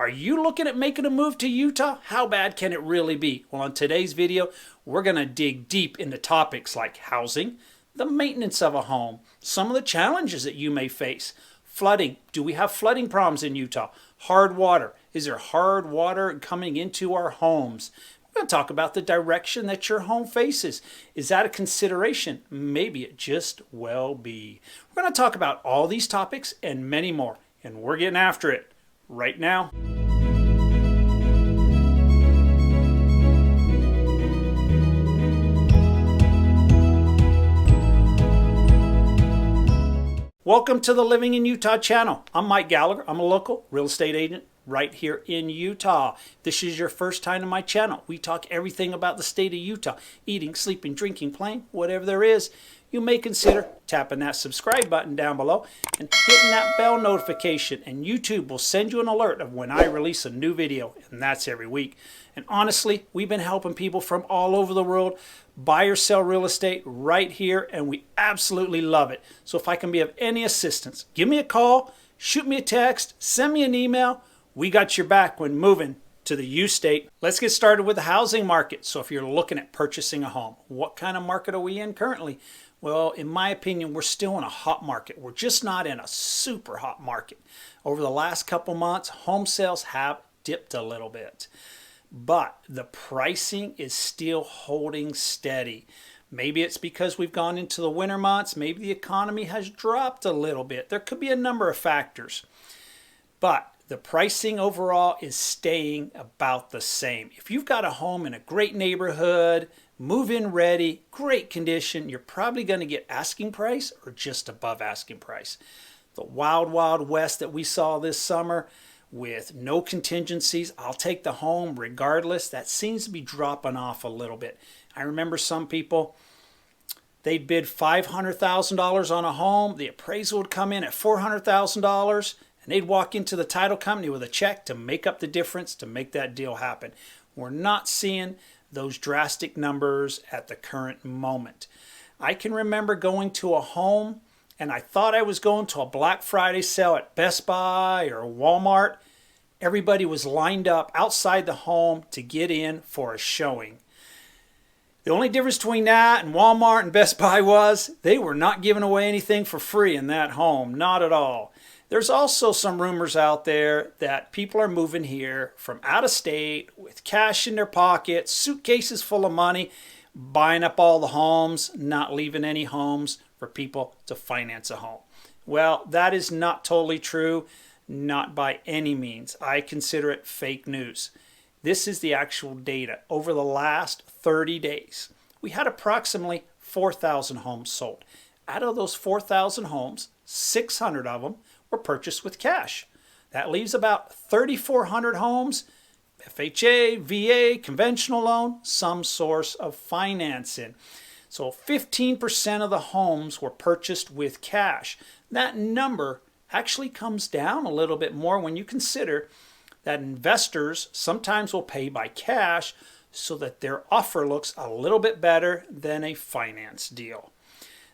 Are you looking at making a move to Utah? How bad can it really be? Well, in today's video, we're going to dig deep into topics like housing, the maintenance of a home, some of the challenges that you may face, flooding. Do we have flooding problems in Utah? Hard water. Is there hard water coming into our homes? We're going to talk about the direction that your home faces. Is that a consideration? Maybe it just will be. We're going to talk about all these topics and many more, and we're getting after it right now. Welcome to the Living in Utah channel. I'm Mike Gallagher. I'm a local real estate agent right here in Utah. If this is your first time to my channel, we talk everything about the state of Utah, eating, sleeping, drinking, playing, whatever there is. You may consider tapping that subscribe button down below and hitting that bell notification, and YouTube will send you an alert of when I release a new video, and that's every week. And honestly, we've been helping people from all over the world buy or sell real estate right here, and we absolutely love it. So if I can be of any assistance, give me a call, shoot me a text, send me an email. We got your back when moving to the U state. Let's get started with the housing market. So if you're looking at purchasing a home, what kind of market are we in currently? Well, in my opinion, we're still in a hot market. We're just not in a super hot market. Over the last couple months, home sales have dipped a little bit, but the pricing is still holding steady. Maybe it's because we've gone into the winter months. Maybe the economy has dropped a little bit. There could be a number of factors, but the pricing overall is staying about the same. If you've got a home in a great neighborhood, move-in ready, great condition, you're probably going to get asking price or just above asking price. The wild, wild west that we saw this summer with no contingencies, I'll take the home regardless, that seems to be dropping off a little bit. I remember some people, they'd bid $500,000 on a home, the appraisal would come in at $400,000, and they'd walk into the title company with a check to make up the difference to make that deal happen. We're not seeing those drastic numbers at the current moment. I can remember going to a home and I thought I was going to a Black Friday sale at Best Buy or Walmart. Everybody was lined up outside the home to get in for a showing. The only difference between that and Walmart and Best Buy was they were not giving away anything for free in that home, not at all. There's also some rumors out there that people are moving here from out of state with cash in their pockets, suitcases full of money, buying up all the homes, not leaving any homes for people to finance a home. Well, that is not totally true, not by any means. I consider it fake news. This is the actual data. Over the last 30 days, we had approximately 4,000 homes sold. Out of those 4,000 homes, 600 of them were purchased with cash. That leaves about 3,400 homes, FHA, VA, conventional loan, some source of financing. So 15% of the homes were purchased with cash. That number actually comes down a little bit more when you consider that investors sometimes will pay by cash so that their offer looks a little bit better than a finance deal.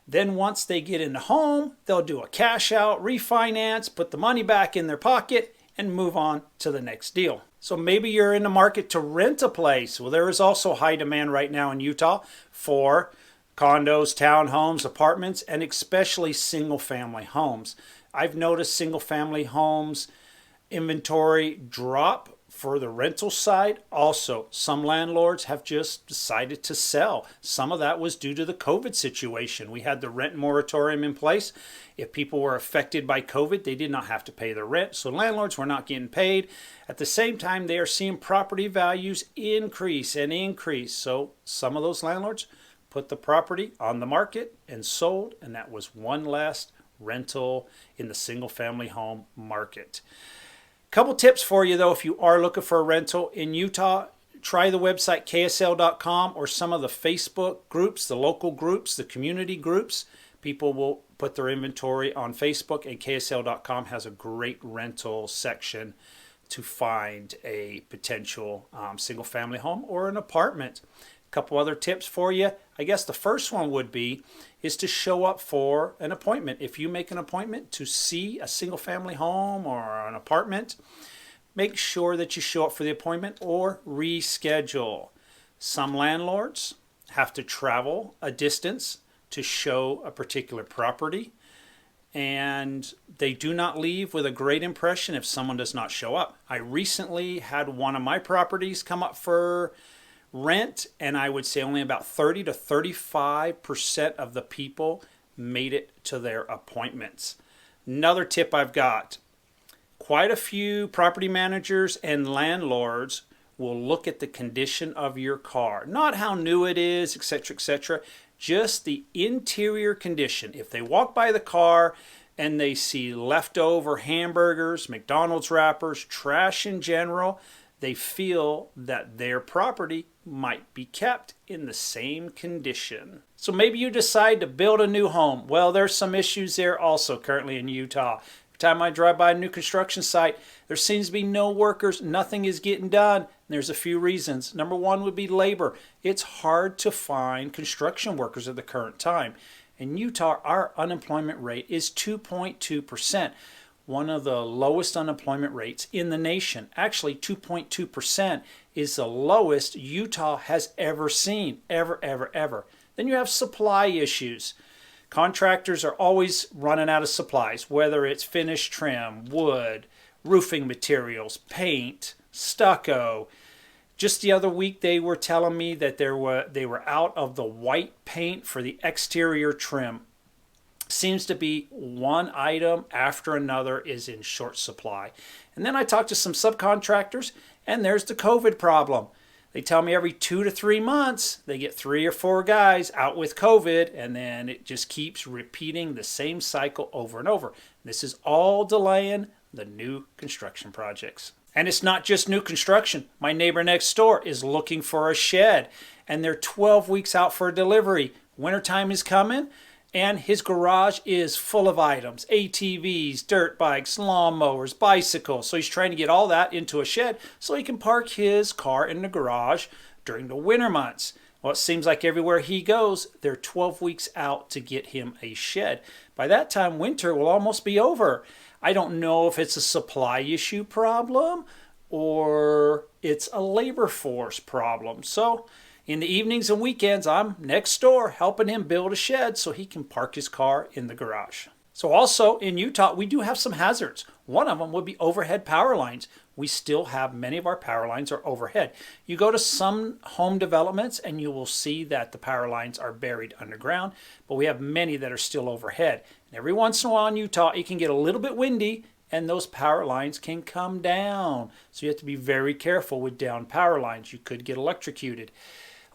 Then once they get in the home, they'll do a cash out, refinance, put the money back in their pocket, and move on to the next deal. So maybe you're in the market to rent a place. Well, there is also high demand right now in Utah for condos, townhomes, apartments, and especially single-family homes. I've noticed single-family homes inventory drop for the rental side. Also, some landlords have just decided to sell. Some of that was due to the COVID situation. We had the rent moratorium in place. If people were affected by COVID, they did not have to pay their rent, so landlords were not getting paid. At the same time, they are seeing property values increase and increase. So some of those landlords put the property on the market and sold, and that was one less rental in the single-family home market. Couple tips for you though, if you are looking for a rental in Utah, try the website ksl.com or some of the Facebook groups, the local groups, the community groups. People will put their inventory on Facebook, and ksl.com has a great rental section to find a potential single family home or an apartment. A couple other tips for you. I guess the first one would be is to show up for an appointment. If you make an appointment to see a single family home or an apartment, make sure that you show up for the appointment or reschedule. Some landlords have to travel a distance to show a particular property, and they do not leave with a great impression if someone does not show up. I recently had one of my properties come up for rent, and I would say only about 30 to 35% of the people made it to their appointments. Another tip I've got, quite a few property managers and landlords will look at the condition of your car, not how new it is, etc., etc., just the interior condition. If they walk by the car and they see leftover hamburgers, McDonald's wrappers, trash in general, they feel that their property might be kept in the same condition. So maybe you decide to build a new home. Well, there's some issues there also currently in Utah. Every time I drive by a new construction site, there seems to be no workers, nothing is getting done. There's a few reasons. Number one would be labor. It's hard to find construction workers at the current time. In Utah, our unemployment rate is 2.2%. One of the lowest unemployment rates in the nation. Actually, 2.2% is the lowest Utah has ever seen, ever. Then you have supply issues. Contractors are always running out of supplies, whether it's finished trim, wood, roofing materials, paint, stucco. Just the other week, they were telling me that they were out of the white paint for the exterior trim. Seems to be one item after another is in short supply. And then I talked to some subcontractors, and there's the COVID problem. They tell me every 2 to 3 months they get 3 or 4 guys out with COVID, and then it just keeps repeating the same cycle over and over. This is all delaying the new construction projects. And it's not just new construction. My neighbor next door is looking for a shed, and they're 12 weeks out for a delivery. Wintertime is coming, and his garage is full of items, ATVs, dirt bikes, lawnmowers, bicycles. So he's trying to get all that into a shed so he can park his car in the garage during the winter months. Well, it seems like everywhere he goes, they're 12 weeks out to get him a shed. By that time, winter will almost be over. I don't know if it's a supply issue problem or it's a labor force problem. So in the evenings and weekends, I'm next door helping him build a shed so he can park his car in the garage. So also in Utah, we do have some hazards. One of them would be overhead power lines. We still have many of our power lines are overhead. You go to some home developments and you will see that the power lines are buried underground, but we have many that are still overhead. And every once in a while in Utah, it can get a little bit windy and those power lines can come down. So you have to be very careful with down power lines. You could get electrocuted.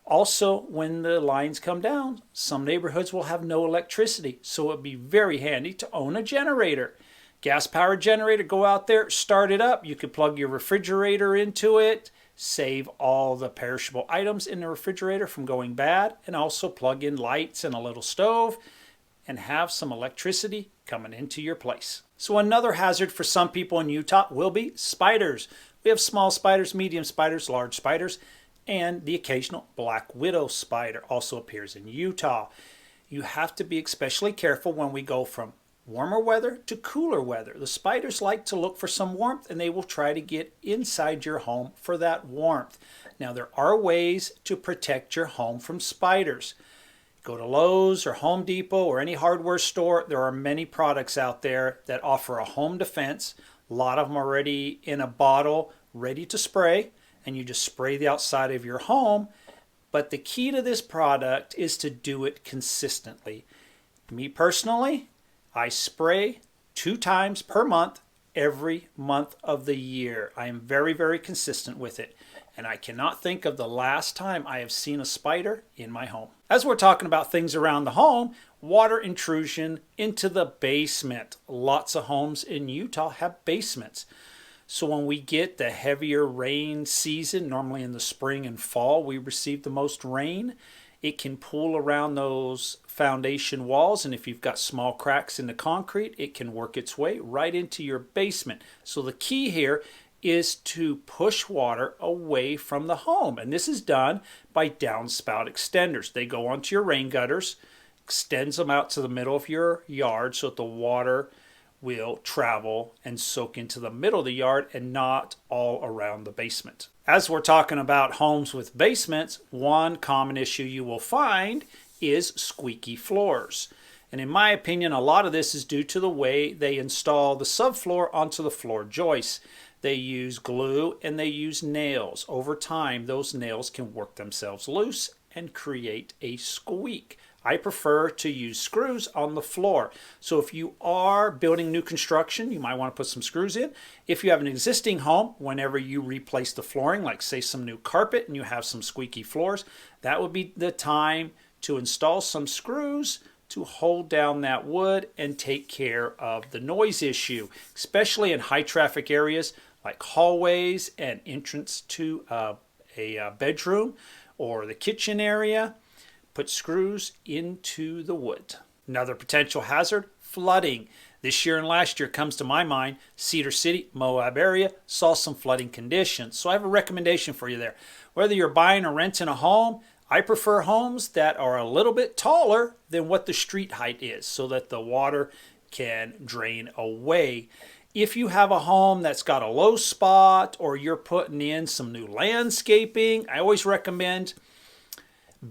Also, when the lines come down, some neighborhoods will have no electricity, so it would be very handy to own a generator. Gas-powered generator, go out there, start it up. You could plug your refrigerator into it, save all the perishable items in the refrigerator from going bad, and also plug in lights and a little stove, and have some electricity coming into your place. So another hazard for some people in Utah will be spiders. We have small spiders, medium spiders, large spiders, and the occasional black widow spider also appears in Utah. You have to be especially careful when we go from warmer weather to cooler weather. The spiders like to look for some warmth and they will try to get inside your home for that warmth. Now there are ways to protect your home from spiders. Go to Lowe's or Home Depot or any hardware store. There are many products out there that offer a home defense. A lot of them are already in a bottle ready to spray, and you just spray the outside of your home. But the key to this product is to do it consistently. Me personally, I spray 2 times per month every month of the year. I am very, very consistent with it. And I cannot think of the last time I have seen a spider in my home. As we're talking about things around the home, water intrusion into the basement. Lots of homes in Utah have basements. So when we get the heavier rain season, normally in the spring and fall, we receive the most rain. It can pool around those foundation walls, and if you've got small cracks in the concrete, it can work its way right into your basement. So the key here is to push water away from the home, and this is done by downspout extenders. They go onto your rain gutters, extends them out to the middle of your yard so that the water will travel and soak into the middle of the yard and not all around the basement. As we're talking about homes with basements, one common issue you will find is squeaky floors. And in my opinion, a lot of this is due to the way they install the subfloor onto the floor joists. They use glue and they use nails. Over time, those nails can work themselves loose and create a squeak. I prefer to use screws on the floor. So if you are building new construction, you might want to put some screws in. If you have an existing home, whenever you replace the flooring, like say some new carpet and you have some squeaky floors, that would be the time to install some screws to hold down that wood and take care of the noise issue, especially in high traffic areas like hallways and entrance to a bedroom or the kitchen area. Put screws into the wood. Another potential hazard, flooding. This year and last year comes to my mind. Cedar City, Moab area, saw some flooding conditions. So I have a recommendation for you there. Whether you're buying or renting a home, I prefer homes that are a little bit taller than what the street height is so that the water can drain away. If you have a home that's got a low spot or you're putting in some new landscaping, I always recommend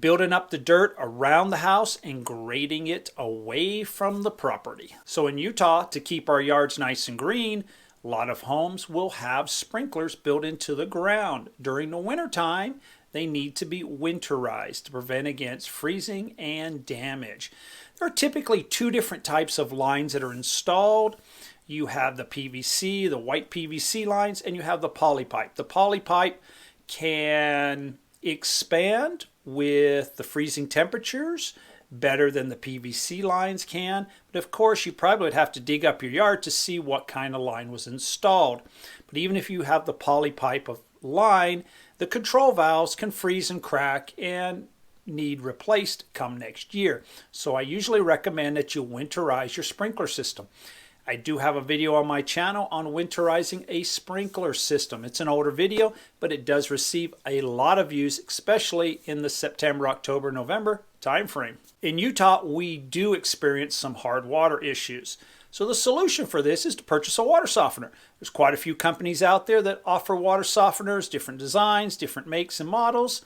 building up the dirt around the house and grading it away from the property. So in Utah, to keep our yards nice and green, a lot of homes will have sprinklers built into the ground. During the wintertime, they need to be winterized to prevent against freezing and damage. There are typically two different types of lines that are installed. You have the PVC, the white PVC lines, and you have the poly pipe. The poly pipe can expand with the freezing temperatures better than the PVC lines can. But of course, you probably would have to dig up your yard to see what kind of line was installed. But even if you have the poly pipe of line, the control valves can freeze and crack and need replaced come next year. So I usually recommend that you winterize your sprinkler system. I do have a video on my channel on winterizing a sprinkler system. It's an older video, but it does receive a lot of views, especially in the September, October, November timeframe. In Utah, we do experience some hard water issues. So the solution for this is to purchase a water softener. There's quite a few companies out there that offer water softeners, different designs, different makes and models.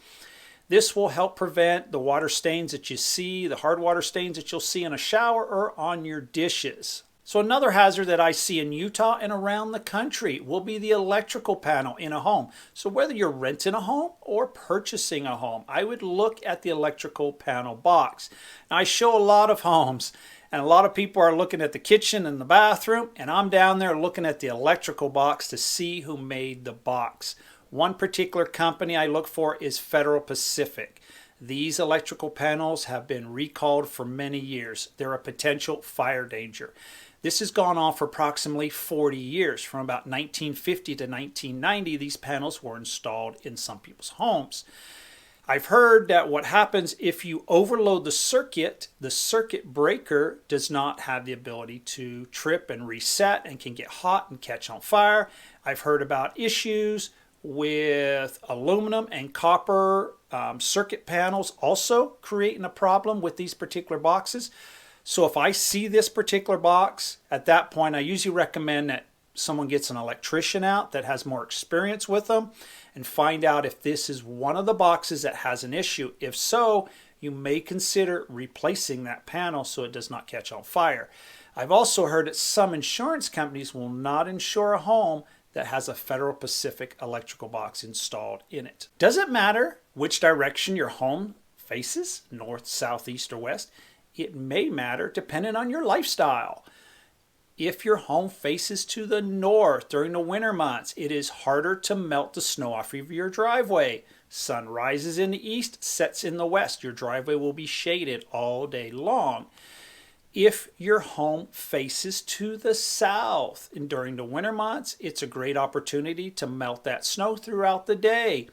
This will help prevent the water stains that you see, the hard water stains that you'll see in a shower or on your dishes. So another hazard that I see in Utah and around the country will be the electrical panel in a home. So whether you're renting a home or purchasing a home, I would look at the electrical panel box. Now I show a lot of homes and a lot of people are looking at the kitchen and the bathroom, and I'm down there looking at the electrical box to see who made the box. One particular company I look for is Federal Pacific. These electrical panels have been recalled for many years. They're a potential fire danger. This has gone on for approximately 40 years. From about 1950 to 1990, these panels were installed in some people's homes. I've heard that what happens if you overload the circuit breaker does not have the ability to trip and reset and can get hot and catch on fire. I've heard about issues with aluminum and copper circuit panels also creating a problem with these particular boxes. So if I see this particular box, at that point I usually recommend that someone gets an electrician out that has more experience with them and find out if this is one of the boxes that has an issue. If so, you may consider replacing that panel so it does not catch on fire. I've also heard that some insurance companies will not insure a home that has a Federal Pacific electrical box installed in it. Does it matter which direction your home faces, north, south, east, or west? It may matter depending on your lifestyle. If your home faces to the north during the winter months, it is harder to melt the snow off of your driveway. Sun rises in the east, sets in the west. Your driveway will be shaded all day long. If your home faces to the south and during the winter months, it's a great opportunity to melt that snow throughout the day.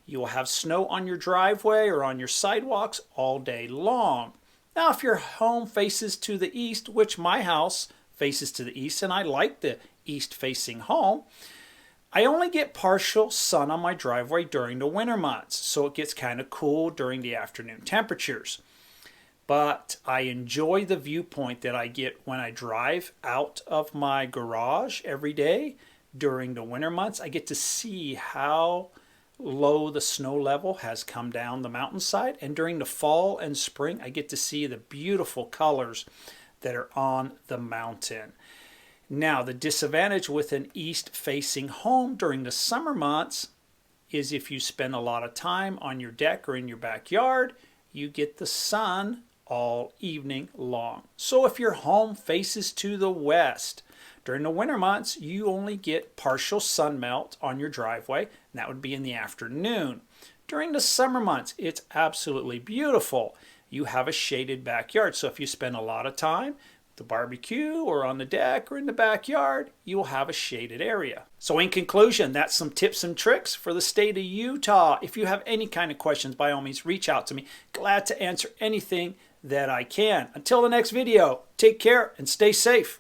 You will have snow on your driveway or on your sidewalks all day long. Now, if your home faces to the east, which my house faces to the east, and I like the east-facing home, I only get partial sun on my driveway during the winter months, so it gets kind of cool during the afternoon temperatures. but I enjoy the viewpoint that I get when I drive out of my garage every day during the winter months. I get to see how low the snow level has come down the mountainside, and during the fall and spring I get to see the beautiful colors that are on the mountain. Now, the disadvantage with an east facing home during the summer months is if you spend a lot of time on your deck or in your backyard, you get the sun all evening long. So if your home faces to the west, during the winter months, you only get partial sun melt on your driveway, and that would be in the afternoon. During the summer months, it's absolutely beautiful. You have a shaded backyard, so if you spend a lot of time at the barbecue or on the deck or in the backyard, you will have a shaded area. So in conclusion, that's some tips and tricks for the state of Utah. If you have any kind of questions, by all means, reach out to me. Glad to answer anything that I can. Until the next video, take care and stay safe.